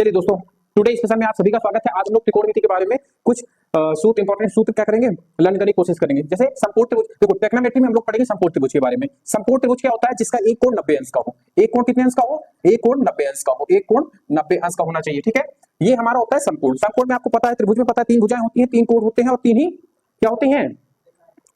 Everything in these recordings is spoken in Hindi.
चलिए दोस्तों, टुडे इस सेशन में आप सभी का स्वागत है। आज हम लोग त्रिकोणमिति के बारे में कुछ सूत्र, इंपॉर्टेंट सूत्र क्या करेंगे, लर्न करने की कोशिश करेंगे। जैसे समकोण त्रिभुज, देखो ट्रिग्नोमेट्री में हम लोग पढ़ेंगे समकोण त्रिभुज के बारे में। समकोण त्रिभुज क्या होता है? जिसका एक कोण 90 अंश का हो। एक कोण कितने अंश का हो? एक कोण 90 अंश का हो। एक कोण 90 अंश का होना चाहिए, ठीक है। ये हमारा होता है समकोण। समकोण में आपको पता है, त्रिभुज में पता है, तीन भुजाएं होती हैं, तीन कोण होते हैं और तीन ही क्या होते हैं,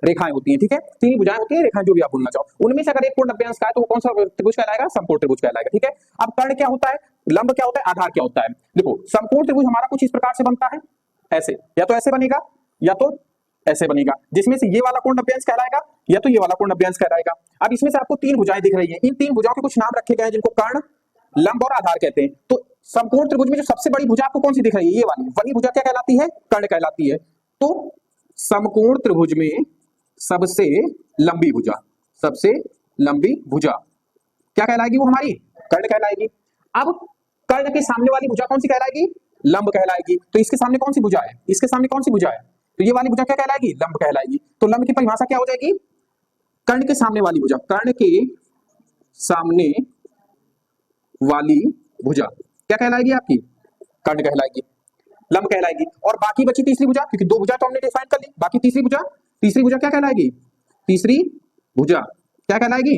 रेखाएं होती हैं, ठीक है। तीन भुजाएं होती हैं, रेखाएं जो भी आप बोलना चाहो। उनमें से अगर एक कोण 90 अंश का है तो वो कौन सा त्रिभुज कहलाएगा? समकोण त्रिभुज कहलाएगा, ठीक है। अब कर्ण क्या होता है, लंब क्या होता है, आधार क्या होता है? देखो समकोण त्रिभुज हमारा कुछ इस प्रकार से बनता है, ऐसे, या तो ऐसे बनेगा या तो ऐसे बनेगा, जिसमें से ये वाला कोण 90 अंश कहलाएगा या तो ये वाला कोण 90 अंश कहलाएगा। अब इसमें से आपको तीन भुजाएं दिख रही है, इन तीन भुजाओं के कुछ नाम रखे गए हैं जिनको कर्ण, लंब और आधार कहते हैं। तो समकोण त्रिभुज में जो सबसे बड़ी भुजा आपको कौन सी दिख रही है? ये वाली भुजा क्या कहलाती है? कर्ण कहलाती है। तो समकोण त्रिभुज में सबसे लंबी भुजा, सबसे लंबी भुजा क्या कहलाएगी? वो हमारी कर्ण कहलाएगी। अब कर्ण के सामने वाली भुजा कौन सी कहलाएगी? लंब कहलाएगी। तो इसके सामने कौन सी भुजा है? इसके सामने कौन सी भुजा है? तो ये वाली भुजा क्या कहलाएगी? लंब कहलाएगी। तो लंब की परिभाषा क्या हो जाएगी? कर्ण के सामने वाली भुजा, कर्ण के सामने वाली भुजा क्या कहलाएगी? आपकी कर्ण कहलाएगी, लंब कहलाएगी। और बाकी बची तीसरी भुजा, क्योंकि दो भुजा तो हमने डिफाइन कर ली, बाकी तीसरी भुजा क्या कहलाएगी? तीसरी भुजा क्या कहलाएगी?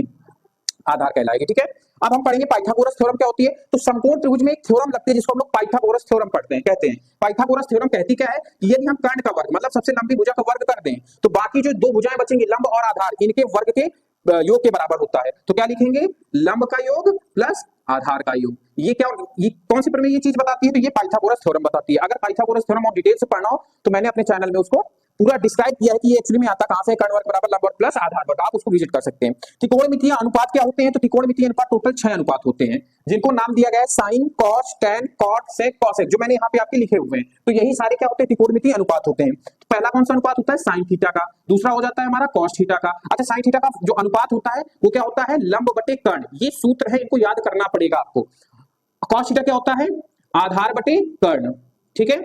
आधार कहलाएगी, ठीक है। अब हम पढ़ेंगे पाइथागोरस थ्योरम क्या होती है। तो समकोण त्रिभुज में एक थ्योरम लगती है जिसको हम लोग पाइथागोरस थ्योरम पढ़ते हैं, कहते हैं। पाइथागोरस थ्योरम कहती क्या है कि यदि हम कर्ण का वर्ग, मतलब सबसे लंबी भुजा का वर्ग कर दें तो बाकी जो दो भुजाएं बचेंगी, लंब और आधार, इनके वर्ग के योग के बराबर होता है। तो क्या लिखेंगे? लंब का योग प्लस आधार का योग। ये क्या, ये कौन सी प्रमेय ये चीज बताती है? तो ये पाइथागोरस थ्योरम बताती है। अगर पाइथागोरस थ्योरम और डिटेल से पढ़ना हो तो मैंने अपने चैनल में उसको पूरा डिस्क्राइब किया है कि ये एक्चुअली में आता कहां से, कर्ण वर्ग बराबर लंब वर्ग प्लस आधार वर्ग, आप उसको विजिट कर सकते हैं। त्रिकोणमितीय अनुपात क्या होते हैं? तो त्रिकोणमितीय अनुपात टोटल 6 अनुपात होते हैं, जिनको नाम दिया गया है साइन, कॉस, टैन, कॉट, सेक, कॉसेक, जो मैंने यहाँ पे आपके लिखे हुए हैं। तो यही सारे क्या होते हैं? त्रिकोणमितीय अनुपात होते हैं। तो पहला कौन सा अनुपात होता है? साइन थीटा का। दूसरा हो जाता है हमारा कॉस थीटा का। अच्छा, साइन थीटा का जो अनुपात होता है वो क्या होता है? लंब बटे कर्ण। ये सूत्र है, इनको याद करना पड़ेगा आपको। कॉस थीटा क्या होता है? आधार बटे कर्ण, ठीक है।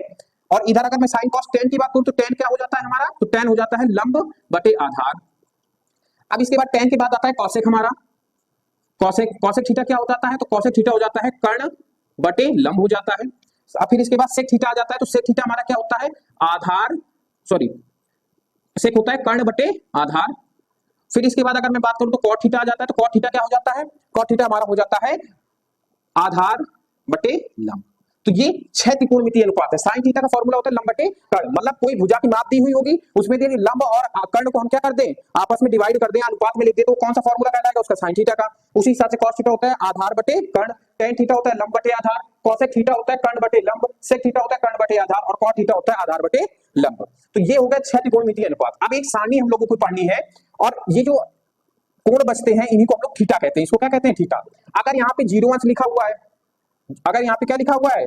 और इधर अगर मैं साइन कॉस टेन की बात करूं तो टेन क्या हो जाता है हमारा? तो टेन हो जाता है लंब बटे आधार। अब इसके बाद टेन के बाद आता है कॉसेक हमारा। कॉसेक थीटा क्या हो जाता है? तो कॉसेक थीटा हो जाता है कर्ण बटे लंब हो जाता है। अब फिर इसके बाद सेक थीटा आ जाता है। तो सेक थीटा हमारा क्या होता है? आधार, सॉरी, सेक होता है कर्ण बटे आधार। फिर इसके बाद अगर मैं बात करूं तो कॉट थीटा आ जाता है। तो कॉट थीटा क्या हो जाता है? कॉट थीटा हमारा हो जाता है आधार बटे लंब। तो ये 6 त्रिकोणमितीय अनुपात है। साइन थीटा का फॉर्मूला होता है लंब बटे कर्ण, मतलब कोई भुजा की माप दी हुई होगी, उसमें यदि लंब और कर्ण को हम क्या कर दें, आपस में डिवाइड कर दें, अनुपात में लिख दें, तो कौन सा फॉर्मूला कहलाएगा? उसका साइन थीटा का। उसी हिसाब से कॉस थीटा होता है आधार बटे कर्ण, टेन थीटा होता है लंब बटे आधार, कॉसेक थीटा होता है कर्ण बटे लंब, सेक थीटा होता है कर्ण बटे आधार, और कॉट थीटा होता है आधार बटे लंब। तो ये हो गया 6 त्रिकोणमितीय अनुपात। अब एक सारणी हम लोगों को पढ़नी है, और ये जो कोण बचते हैं इन्हीं को हम लोग थीटा कहते हैं। इसको क्या कहते हैं? थीटा। अगर यहाँ पे 0 अंश लिखा हुआ है, अगर यहाँ पे क्या लिखा हुआ है?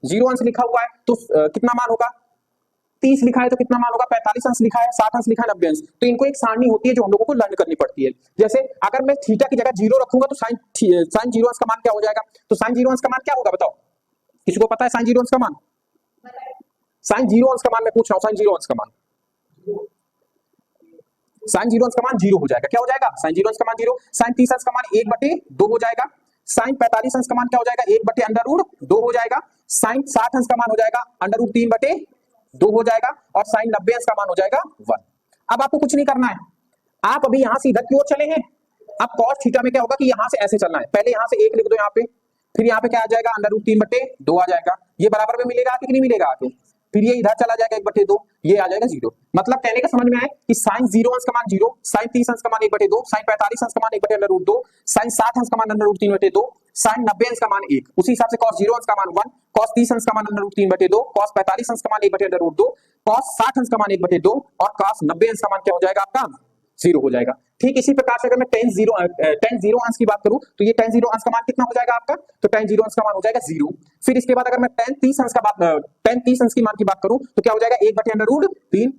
0 अंश लिखा हुआ है, तो कितना मान होगा? 30 लिखा है तो कितना मान होगा? 45 अंश लिखा है, 60 अंश लिखा है, 90 अंश। तो इनको एक सारणी होती है जो हम लोगों को लर्न करनी पड़ती है। जैसे अगर मैं थीटा की जगह 0 रखूंगा तो साइन 0 अंश का मान क्या हो जाएगा? तो साइन 0 अंश का मान क्या होगा? बताओ, किसी को पता है साइन 0 अंश का मान? साइन 0 अंश का मान मैं पूछ रहा हूं, साइन 0 अंश का मान, साइन 0 अंश का मान 0 हो जाएगा। क्या हो जाएगा? साइन 0 अंश का मान 0। साइन 30 अंश का मान 1/2 हो जाएगा। साइन 45 अंश का मान क्या हो जाएगा? 1/√2 हो जाएगा। साइन 60 अंश का मान हो जाएगा √3/2 हो जाएगा। और साइन 90 अंश का मान हो जाएगा 1। अब आपको कुछ नहीं करना है, आप अभी यहां से इधर की ओर चले हैं। अब कॉस थीटा में क्या होगा कि यहां से ऐसे चलना है, पहले यहां से 1 लिख दो यहाँ पे, फिर यहाँ पे क्या आ जाएगा? √3/2 आ जाएगा। ये बराबर में मिलेगा आके कि नहीं मिलेगा आके? फिर ये इधर चला जाएगा 1/2, ये आ जाएगा 0। मतलब कहने का समझ में आए कि साइन 0 अंश का मान 0, साइन 30 अंश का मान 1/2, साइन 45 अंश का मान 1/√2, साइन 60 अंश का मान √3/2, साइन 90 अंश का मान 1। उसी हिसाब से कॉस 0 अंश का मान 1, कॉस 30 अंश का मान √3/2, कॉस 45 अंश का मान 1/√2, कॉस 60 अंश का मान 1/2, और कॉस 90 अंश का मान क्या हो जाएगा? आपका 0 हो जाएगा। ठीक इसी प्रकार से अगर मैं tan 0 अंश की बात करूं तो ये tan 0 अंश का मान कितना हो जाएगा आपका? तो tan 0 अंश का मान हो जाएगा 0। फिर इसके बाद अगर मैं tan 30 अंश की मान की बात करूं तो क्या हो जाएगा? 1/√3।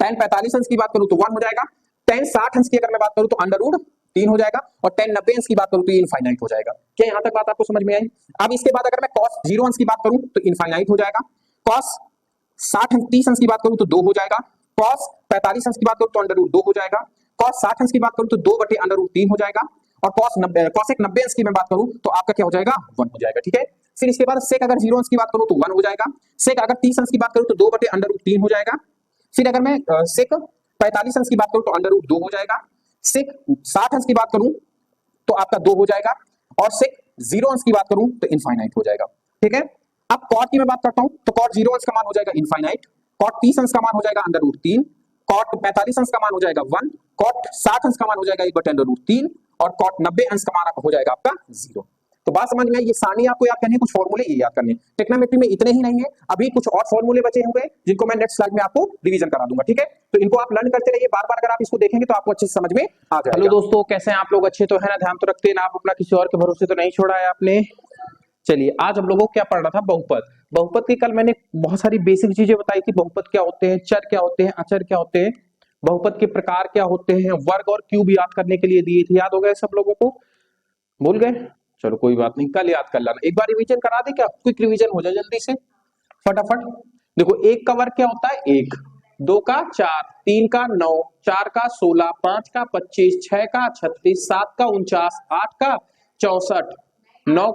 tan 45 अंश की बात करूं तो 1 हो जाएगा। tan 60 अंश की अगर मैं बात करूं तो √3 हो जाएगा। और tan 90 अंश की बात करूं तो ये इनफाइनाइट हो जाएगा। क्या यहां तक बात आपको समझ में आई? अब इसके बाद अगर मैं cos 0 अंश की बात करूं तो इनफाइनाइट हो जाएगा। cos 30 अंश की बात करूं तो 2 हो जाएगा। cos 45 अंश की बात करूं तो √2 हो जाएगा। cos 60 अंश की बात करूं तो 2/√3 हो जाएगा। और cosec 90 अंश की मैं बात करूं तो आपका क्या हो जाएगा 1 हो जाएगा, ठीक है। फिर इसके बाद sec अगर 0 अंश की बात करूं तो 1 हो जाएगा, sec अगर 30 अंश की बात करूं तो 2/√3 हो जाएगा। फिर अगर मैं sec 45 अंश की बात करूं तो √2 हो जाएगा, sec 60 अंश की बात करूं तो आपका 2 हो जाएगा, और sec 0 अंश की बात करूं तो इनफाइनाइट हो जाएगा, ठीक है। अब cot की मैं बात करता हूं तो cot 0 अंश का मान हो जाएगा इनफाइनाइट, cot 30 अंश का मान हो जाएगा √3, cot 45 अंश का मान हो जाएगा 1, cot 60 अंश का मान हो जाएगा 1/√3, और cot 90 अंश का मान हो जाएगा आपका 0। तो बात समझ में आई, ये सारणी आपको याद करनी है, कुछ फॉर्मूले ये याद करने हैं। ट्रिग्नोमेट्री में इतने ही नहीं है, अभी कुछ और फॉर्मूले बचे हुए हैं जिनको मैं नेक्स्ट स्लाइड में आपको रिवीजन करा दूंगा, ठीक है। तो इनको आप लर्न करते रहिए, बार बार अगर आप इसको देखेंगे तो आपको अच्छे से समझ में आ जाएगा। हेलो दोस्तों, कैसे हैं आप लोग? अच्छे तो है ना? ध्यान तो रखते हैं ना, आप अपना किसी और के भरोसे तो नहीं छोड़ा है आपने। चलिए, आज हम लोगों को क्या पढ़ना था? बहुपद। बहुपद की कल मैंने बहुत सारी बेसिक चीजें बताई थी, बहुपद क्या होते हैं, चर क्या होते हैं, अचर क्या होते हैं, बहुपद के प्रकार क्या होते हैं, वर्ग और क्यूब याद करने के लिए दिए थे, याद हो गए सब लोगों को? भूल गए? चलो कोई बात नहीं, कल याद कर लेना। एक बार रिवीजन करा दे क्या? क्विक रिवीजन हो जाए जल्दी से फटाफट। देखो, एक का वर्ग क्या होता है? 1, 2 का 4, 3 का 9, 4 का 16, 5 का 25, 6 का 36, 7 का 49, 8 का 64, 9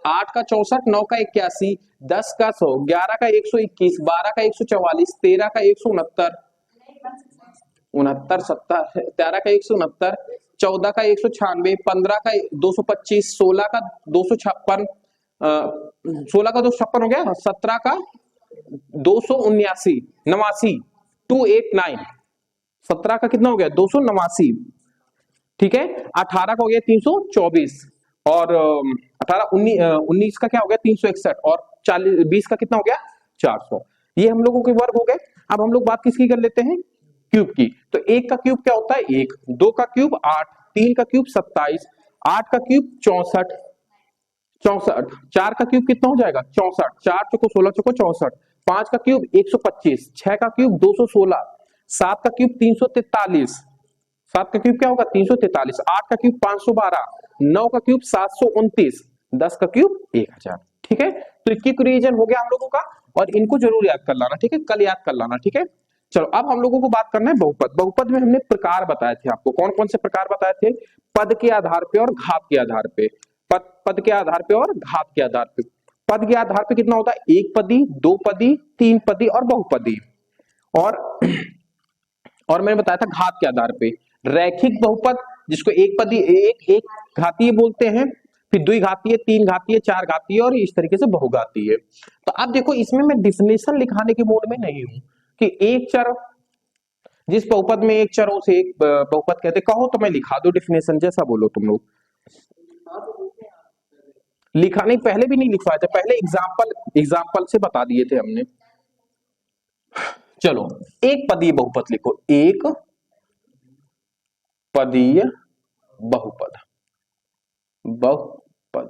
8 का 64, 9 का 81, 10 का 100, 11 का 121, 12 का 144, 13 का 169, 69 70, 13 का 169, 14 का 196, 15 का 225, 16 का 256, 16 का 256 हो गया, 17 का 279, 289, 17 का कितना हो गया? 289, ठीक है। 18 का हो गया 324, और 19 का क्या हो गया? 361, और 20 का कितना हो गया? 400। ये हम लोगों के वर्ग हो गए। अब हम लोग बात किसकी कर लेते हैं? क्यूब की। तो 1 का क्यूब क्या होता है? 1, 2 का क्यूब 8, 3 का क्यूब 27, 8 का क्यूब 64, 4 का क्यूब कितना हो जाएगा? 64, 4 चौको 16 चौको 64, 5 का क्यूब 125, 6 का क्यूब 216, 7 का क्यूब 343, 7 का क्यूब क्या होगा? 343, 8 का क्यूब 512, 9 का क्यूब 729, 10 का क्यूब 1000, ठीक है। तो इक्की रिवीजन हो गया हम लोगों का, और इनको जरूर याद कर लाना, ठीक है, कल याद कर लाना, ठीक है। चलो, अब हम लोगों को बात करना है बहुपद। बहुपद में हमने प्रकार बताए थे आपको, कौन कौन से प्रकार बताए थे? पद के आधार पे और घात के आधार पे। पद के आधार पे और घात के आधार पे। पद के आधार पे कितना होता है? एक पदी, दो पदी, तीन पदी और बहुपदी। और मैंने बताया था घात के आधार पे रैखिक बहुपद, जिसको एक पदी एक घातीय बोलते हैं, फिर द्विघातीय, तीन घातीय, चार घातीय, और इस तरीके से बहुघातीय। तो अब देखो, इसमें मैं डिफिनेशन लिखाने के मोड में नहीं हूं कि एक चर, जिस बहुपद में एक चर उसे एक बहुपद कहते, कहो तो मैं लिखा दो डिफिनेशन, जैसा बोलो तुम लोग। लिखा नहीं, पहले भी नहीं लिखवाए थे, पहले एग्जाम्पल से बता दिए थे हमने। चलो, एक पदीय बहुपद लिखो, एक पदीय बहुपद। बहुपद,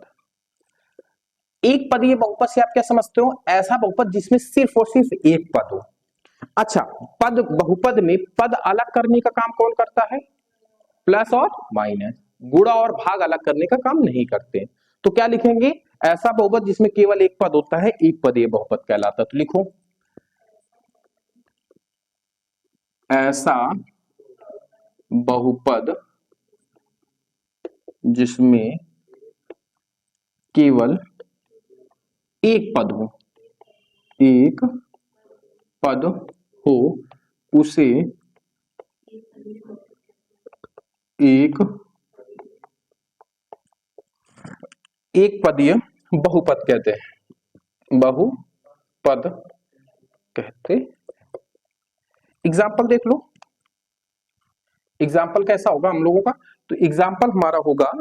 एक पदीय बहुपद से आप क्या समझते हो? ऐसा बहुपद जिसमें सिर्फ और सिर्फ एक पद हो। अच्छा, पद बहुपद में पद अलग करने का काम कौन करता है? प्लस और माइनस। गुणा और भाग अलग करने का काम नहीं करते। तो क्या लिखेंगे? ऐसा बहुपद जिसमें केवल एक पद होता है, एक पदीय बहुपद कहलाता है। तो लिखो, ऐसा बहुपद जिसमें केवल एक पद हो, एक पद हो, उसे एक पदीय बहुपद कहते हैं, बहुपद कहते। एग्जाम्पल देख लो, एग्जाम्पल कैसा होगा हम लोगों का? तो एग्जाम्पल हमारा होगा,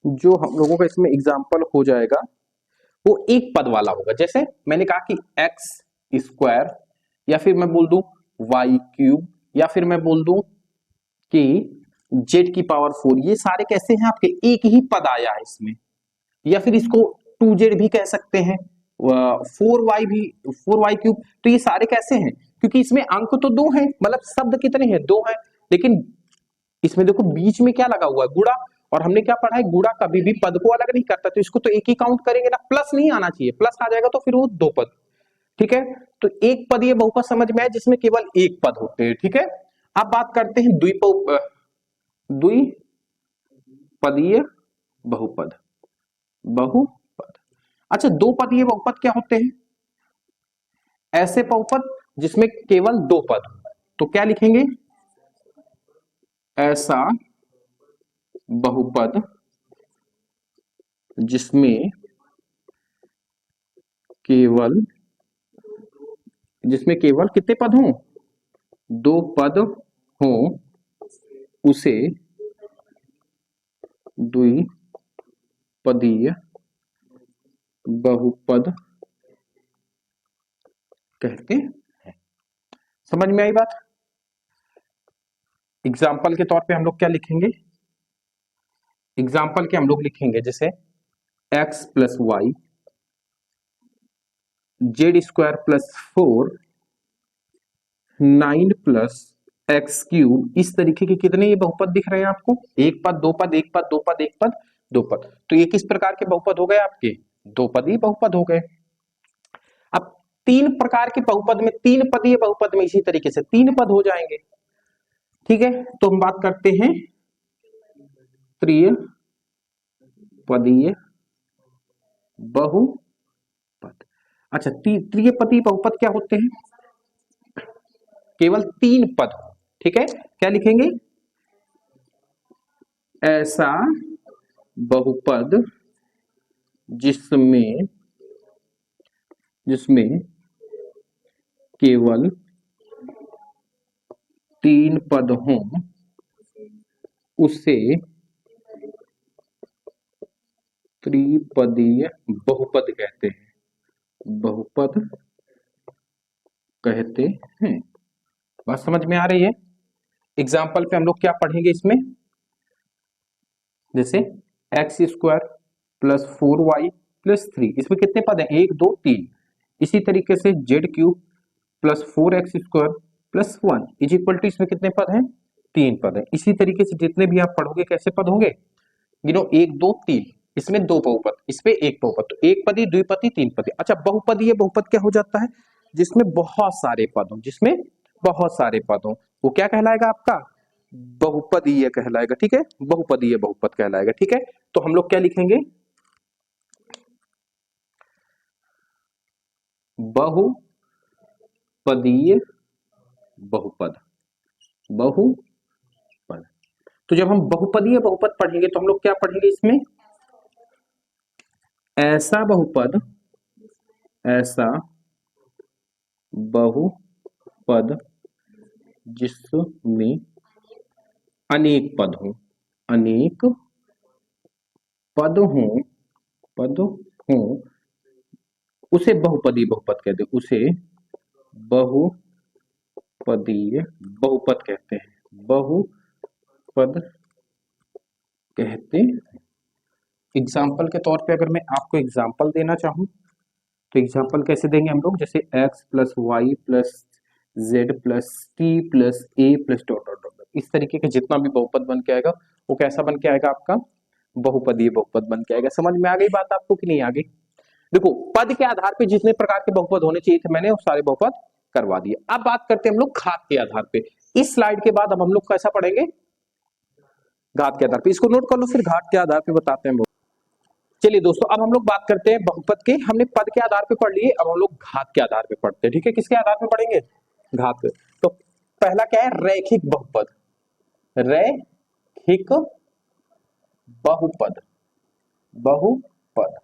जो हम लोगों का इसमें एग्जाम्पल हो जाएगा वो एक पद वाला होगा। जैसे मैंने कहा कि एक्स स्क्वायर, या फिर मैं बोल दूं वाई क्यूब, या फिर मैं बोल दूं कि जेड की पावर 4, ये सारे कैसे हैं आपके? एक ही पद आया है इसमें। या फिर इसको 2z भी कह सकते हैं, 4y भी, 4y क्यूब। तो ये सारे कैसे हैं? क्योंकि इसमें अंक तो दो हैं, मतलब शब्द कितने हैं? दो हैं, लेकिन इसमें देखो बीच में क्या लगा हुआ है? गुणा। और हमने क्या पढ़ा है? गुणा कभी भी पद को अलग नहीं करता, तो इसको तो एक ही काउंट करेंगे ना, प्लस नहीं आना चाहिए, प्लस आ जाएगा तो फिर वो दो पद, ठीक है। तो एक पदीय बहुपद समझ में आया जिसमें केवल एक पद होते हैं, ठीक है। अब बात करते हैं द्विपदीय बहुपद। बहुपद, अच्छा दो पदीय बहुपद क्या होते हैं? ऐसे बहुपद जिसमें केवल दो पद हो। तो क्या लिखेंगे? ऐसा बहुपद जिसमें केवल कितने पद हों? दो पद हों, उसे द्विपदीय बहुपद कहते हैं। समझ में आई बात? एग्जाम्पल के तौर पे हम लोग क्या लिखेंगे? एग्जाम्पल के हम लोग लिखेंगे जैसे x plus y z square plus 4 9 plus x cube. इस तरीके के कितने ये बहुपद दिख रहे हैं आपको? एक पद, दो पद, एक पद, दो पद, एक पद, दो पद। तो ये किस प्रकार के बहुपद हो गए आपके? दो पदीय बहुपद हो गए। अब तीन प्रकार के बहुपद में, तीन पदीय बहुपद में इसी तरीके से तीन पद हो जाएंगे। ठीक है, तो हम बात करते हैं त्रिपदीय बहुपद। अच्छा, त्रिपदीय बहुपद क्या होते हैं? केवल तीन पद हो। ठीक है, क्या लिखेंगे? ऐसा बहुपद जिसमें केवल तीन पद हों, उसे त्रिपदीय बहुपद कहते हैं। बहुपद कहते हैं। बात समझ में आ रही है? एग्जाम्पल पे हम लोग क्या पढ़ेंगे इसमें? जैसे x square plus 4y plus 3, इसमें कितने पद हैं? 1 2 3। इसी तरीके से z cube plus 4x square plus 1 is equal to, इसमें कितने पद हैं? 3 पद हैं। इसी तरीके से जितने भी आप पढ़ोगे कैसे पद होंगे? 1 2 3, इसमें दो बहुपद, इसमें एक बहुपद, तो एक पदी, द्विपदी, तीन पदी। अच्छा, बहुपदीय बहुपद क्या हो जाता है? जिसमें बहुत सारे पद हों, जिसमें बहुत सारे पद हों, वो क्या कहलाएगा आपका? बहुपदीय कहलाएगा। ठीक है, बहुपदीय बहुपद कहलाएगा। ठीक है, तो हम लोग क्या लिखेंगे? बहुपदीय बहुपद। बहुपद, तो जब हम बहुपदीय बहुपद पढ़ेंगे तो हम लोग क्या पढ़ेंगे इसमें? ऐसा बहुपद, ऐसा बहुपद जिसमें अनेक पद हों, अनेक पद हों, उसे बहुपदीय बहुपद कहते हैं। उसे बहुपदीय बहुपद कहते हैं। बहुपद कहते हैं। एग्जाम्पल के तौर पे अगर मैं आपको एग्जाम्पल देना चाहूं तो एग्जाम्पल कैसे देंगे हम लोग? जैसे x plus Y plus Z plus T plus A plus dot dot dot, इस तरीके का जितना भी बहुपद बन के आएगा वो कैसा बन के आएगा आपका? बहुपदीय बहुपद बन के आएगा। समझ में आ गई बात आपको कि नहीं आ गई? देखो, पद के आधार पे जितने प्रकार के बहुपद होने चाहिए थे मैंने वो सारे बहुपद करवा दिए। अब बात करते हैं हम लोग घात के आधार पे। इस स्लाइड के बाद अब हम लोग कैसा पढ़ेंगे? घात के आधार पे। इसको नोट कर लो, फिर घात के आधार पे बताते हैं। चलिए दोस्तों, अब हम लोग बात करते हैं बहुपद के। हमने पद के आधार पे पढ़ लिए, अब हम लोग घात के आधार पे पढ़ते हैं। ठीक है, किसके आधार पे पढ़ेंगे? घात पे। तो पहला क्या है? रैखिक बहुपद। रैखिक बहुपद, बहुपद,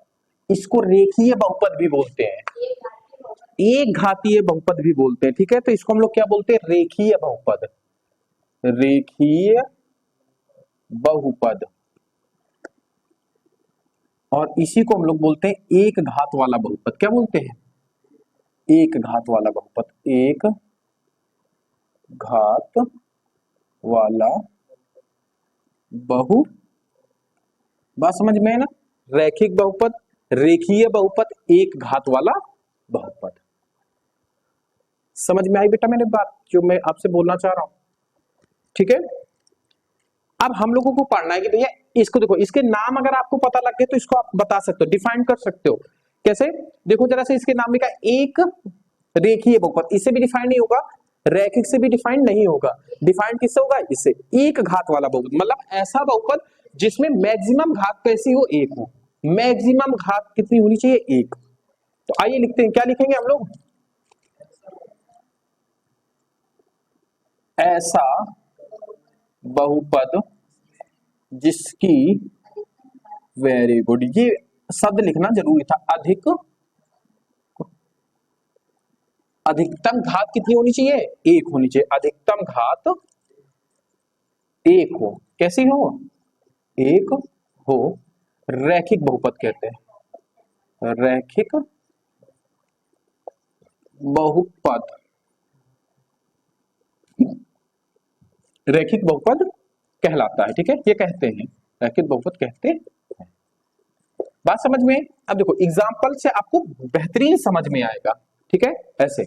इसको रेखीय बहुपद भी बोलते हैं, एक घातीय बहुपद भी बोलते हैं। ठीक है, तो इसको हम लोग क्या बोलते हैं? रेखीय बहुपद। रेखीय बहुपद, और इसी को हम लोग बोलते हैं एक घात वाला बहुपद। क्या बोलते हैं? एक घात वाला बहुपद। एक घात वाला बहु, बात समझ में है ना? रैखिक बहुपद, रेखीय बहुपद, एक घात वाला बहुपद। समझ में आई बेटा मैंने बात जो मैं आपसे बोलना चाह रहा हूं? ठीक है, अब हम लोगों को पढ़ना है कि भैया इसको देखो, इसके नाम अगर आपको पता लग गए तो इसको आप बता सकते हो, डिफाइन कर सकते हो। कैसे? देखो जरा से, इसके नाम में का एक रेखीय बहुपद, इससे भी डिफाइन नहीं होगा रैखिक से भी डिफाइंड नहीं होगा। डिफाइंड किससे होगा? इससे। एक घात वाला बहुपद मतलब ऐसा बहुपद जिसमें मैक्सिमम घात कैसी हो? एक हो। मैक्सिमम घात कितनी होनी चाहिए? एक। तो आइए लिखते हैं, क्या लिखेंगे हम लोग? ऐसा बहुपद जिसकी, वेरी गुड, ये शब्द लिखना जरूरी था। अधिकतम घात कितनी होनी चाहिए? एक होनी चाहिए। अधिकतम घात एक हो। कैसी हो? एक हो। रैखिक बहुपद कहते हैं। रैखिक बहुपद, रैखिक बहुपद कहलाता है। ठीक है, ये कहते हैं, रैखिक बहुपद कहते हैं। बात समझ में? अब देखो एग्जाम्पल से आपको बेहतरीन समझ में आएगा। ठीक है, ऐसे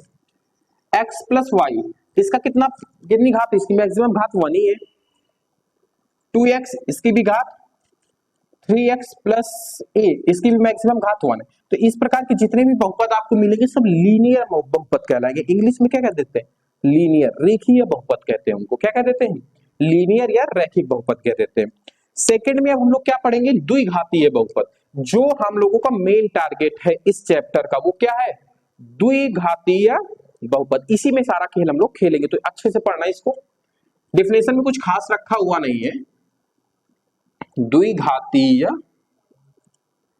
x प्लस वाई, इसका कितनी घात है? इसकी मैक्सिमम घात 1 ही है। 2x, इसकी भी घात 3x प्लस ए, इसकी भी मैक्सिमम घात 1 है। तो इस प्रकार के जितने भी बहुपद आपको मिलेंगे सब लीनियर बहुपद कहलाएंगे। इंग्लिश में क्या कह देते हैं? लीनियर, रेखीय बहुपद कहते हैं उनको। क्या कह देते हैं? लीनियर या रैखिक बहुपद कह देते हैं। सेकंड में अब हम लोग क्या पढ़ेंगे? द्विघातीय बहुपद। जो हम लोगों का मेन टारगेट है इस चैप्टर का, वो क्या है? द्विघातीय बहुपद। इसी में सारा खेल हम लोग खेलेंगे, तो अच्छे से पढ़ना इसको। डेफिनेशन में कुछ खास रखा हुआ नहीं है। द्विघातीय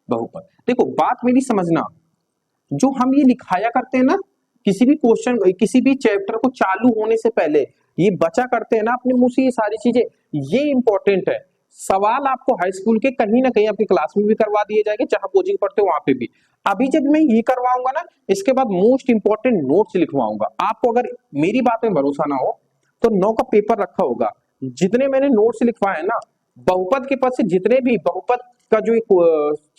बहुपद, देखो बात मेरी समझना, जो हम ये लिखाया करते हैं ना, किसी भी क्वेश्चन, किसी भी चैप्टर को चालू होने से पहले ये बचा करते हैं ना अपने मुंह से, ये सारी चीजें, ये इंपॉर्टेंट है। सवाल आपको हाई स्कूल के कहीं ना कहीं आपकी क्लास में भी करवा दिए जाएंगे, जहां कोचिंग पढ़ते हो वहां पे भी। अभी जब मैं ये करवाऊंगा ना, इसके बाद मोस्ट इंपॉर्टेंट नोट्स लिखवाऊंगा। आपको अगर मेरी बात में भरोसा ना हो तो 9 का पेपर रखा होगा, जितने मैंने नोट्स लिखवाए ना बहुपद के पद से, जितने भी बहुपद का जो एक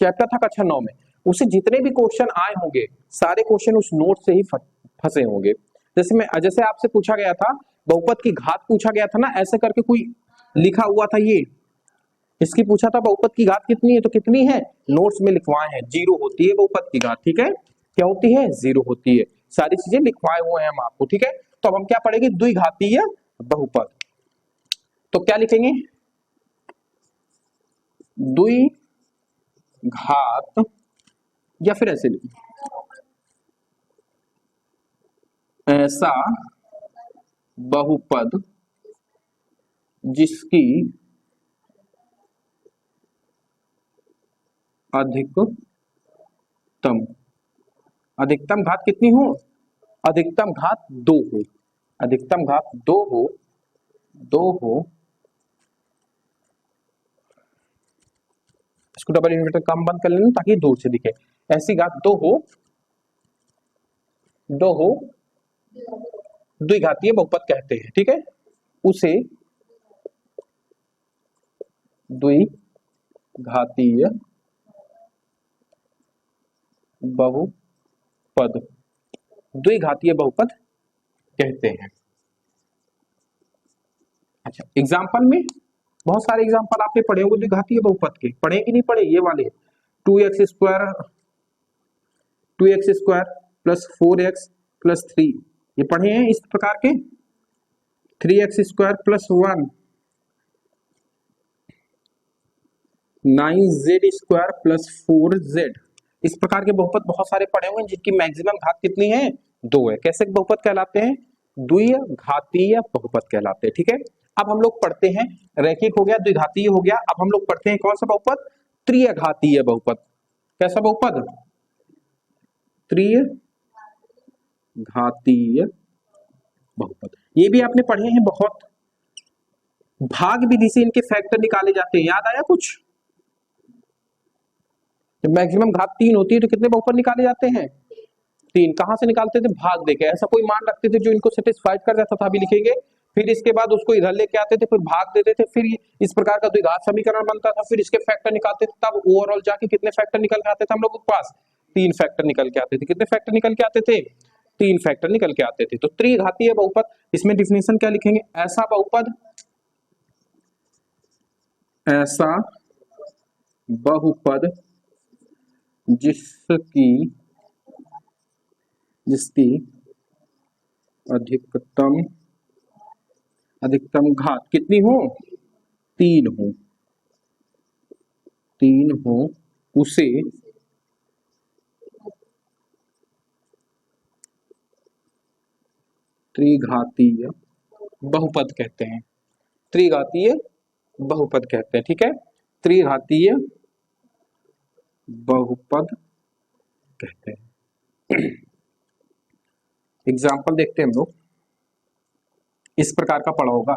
चैप्टर था कक्षा 9 में, उससे जितने भी क्वेश्चन आए होंगे सारे क्वेश्चन उस नोट से ही फंसे होंगे। जैसे आपसे पूछा गया था बहुपद की घात, पूछा गया था ना ऐसे करके, कोई लिखा हुआ था ये, इसकी पूछा था बहुपद की घात कितनी है, तो कितनी है नोट्स में लिखवाए हैं, 0 होती है बहुपद की घात। ठीक है, क्या होती है? 0 होती है। सारी चीजें लिखवाए हुए हैं हम आपको। ठीक है, तो अब हम क्या पढ़ेंगे? द्विघातीय बहुपद। तो क्या लिखेंगे? द्विघात, या फिर ऐसे लिखेंगे, ऐसा बहुपद जिसकी अधिकतम अधिकतम घात कितनी हो? अधिकतम घात 2 हो। अधिकतम घात 2 हो, 2 हो। इसको डबल इन्वर्टर कम बंद कर लेना ताकि दूर से दिखे। ऐसी घात 2 हो, 2 हो, द्विघातीय बहुपद कहते हैं। ठीक है, उसे द्विघातीय बहुपद, द्विघातीय बहुपद कहते हैं। अच्छा, एग्जाम्पल में बहुत सारे एग्जाम्पल आपने पढ़े होंगे द्विघातीय बहुपद के, पढ़े कि नहीं पढ़े? ये वाले 2x² 2x² plus 4x plus 3, ये पढ़े हैं इस प्रकार के। 3x² plus 1 9z² plus 4z, इस प्रकार के बहुपद बहुत सारे पढ़े हुए हैं जिनकी मैक्सिमम घात कितनी है? 2 है। कैसे बहुपद कहलाते हैं? द्विघातीय बहुपद कहलाते हैं। ठीक है, अब हम लोग पढ़ते हैं, रैखिक हो गया, द्विघातीय हो गया, अब हम लोग पढ़ते हैं कौन सा बहुपद? त्रिघातीय बहुपद। कैसा बहुपद? त्रिघातीय बहुपद। ये भी आपने पढ़े हैं बहुत, भाग विधि से इनके फैक्टर निकाले जाते हैं। याद आया कुछ? जब मैक्सिमम घात 3 होती है तो कितने बहुपद निकाले जाते हैं? 3। कहां से निकालते थे? भाग देके। ऐसा कोई मान रखते थे जो इनको सेटिस्फाइड कर जाता था, अभी लिखेंगे। फिर इसके बाद उसको इधर लेके आते थे, फिर भाग देते थे, फिर इस प्रकार का द्विघात समीकरण बनता था, फिर इसके फैक्टर निकालते थे, तब ओवरऑल जाके कितने फैक्टर निकल के आते थे हम लोग के पास? 3 फैक्टर निकल के आते थे। कितने फैक्टर निकल के आते थे? 3 फैक्टर निकल के आते थे। तो त्रिघातीय बहुपद, इसमें डिफिनेशन क्या लिखेंगे? ऐसा बहुपद, ऐसा बहुपद जिसकी अधिकतम अधिकतम घात कितनी हो, 3 हो, 3 हो, उसे त्रिघातीय बहुपद कहते हैं। त्रिघातीय बहुपद कहते हैं, ठीक है, त्रिघातीय बहुपद कहते हैं। एग्जाम्पल देखते हैं हम लोग। इस प्रकार का पढ़ा होगा,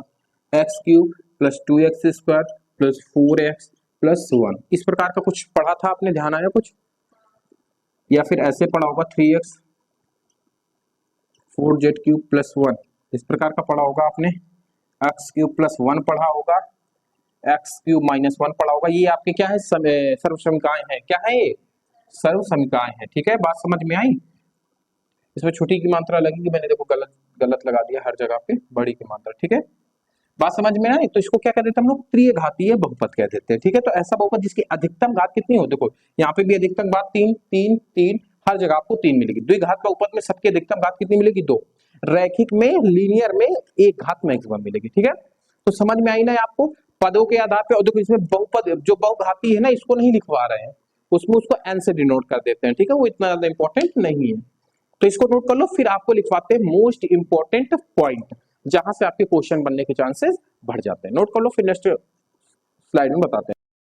x cube plus 2x square plus 4x plus 1, इस प्रकार का कुछ पढ़ा था आपने, ध्यान आया कुछ? या फिर ऐसे पढ़ा होगा 3x 4z क्यूब प्लस 1, इस प्रकार का पढ़ा होगा आपने। एक्स क्यूब प्लस 1 पढ़ा होगा, एक्स क्यूब माइनस 1 पढ़ा होगा। ये आपके क्या है, सर्व समीकरण है। क्या है ये? सर्व समीकरण है, ठीक है। बात समझ में आई? इसमें छोटी की मात्रा लगेगी, मैंने देखो गलत गलत लगा दिया हर जगह पे, बड़ी की मात्रा, ठीक है। बात समझ में आई? तो इसको क्या कह देते हैं हम लोग, त्रिघातीय बहुपद कह देते हैं, ठीक है। तो ऐसा बहुपद जिसकी अधिकतम घात कितनी हो, देखो यहाँ पे भी अधिकतम घात 3 3 3, हर जगह आपको 3 मिलेगी। द्विघात बहुपद में सबकी अधिकतम घात कितनी मिलेगी, 2। रैखिक में, लीनियर में एक घात मैक्सिमम मिलेगी, ठीक है। तो समझ में आई ना आपको? पदों के आधार पर, और देखो इसमें बहुपद जो बहुघाती है ना, इसको नहीं लिखवा रहे हैं, उसमें उसको एन से डिनोट कर देते हैं, ठीक है। वो इतना ज्यादा इंपॉर्टेंट नहीं है, तो इसको नोट कर लो। फिर आपको लिखवाते हैं मोस्ट इंपॉर्टेंट पॉइंट, जहां से आपके क्वेश्चन बनने के चांसेस बढ़ जाते हैं। नोट कर लो, फिर नेक्स्ट स्लाइड में बताते हैं।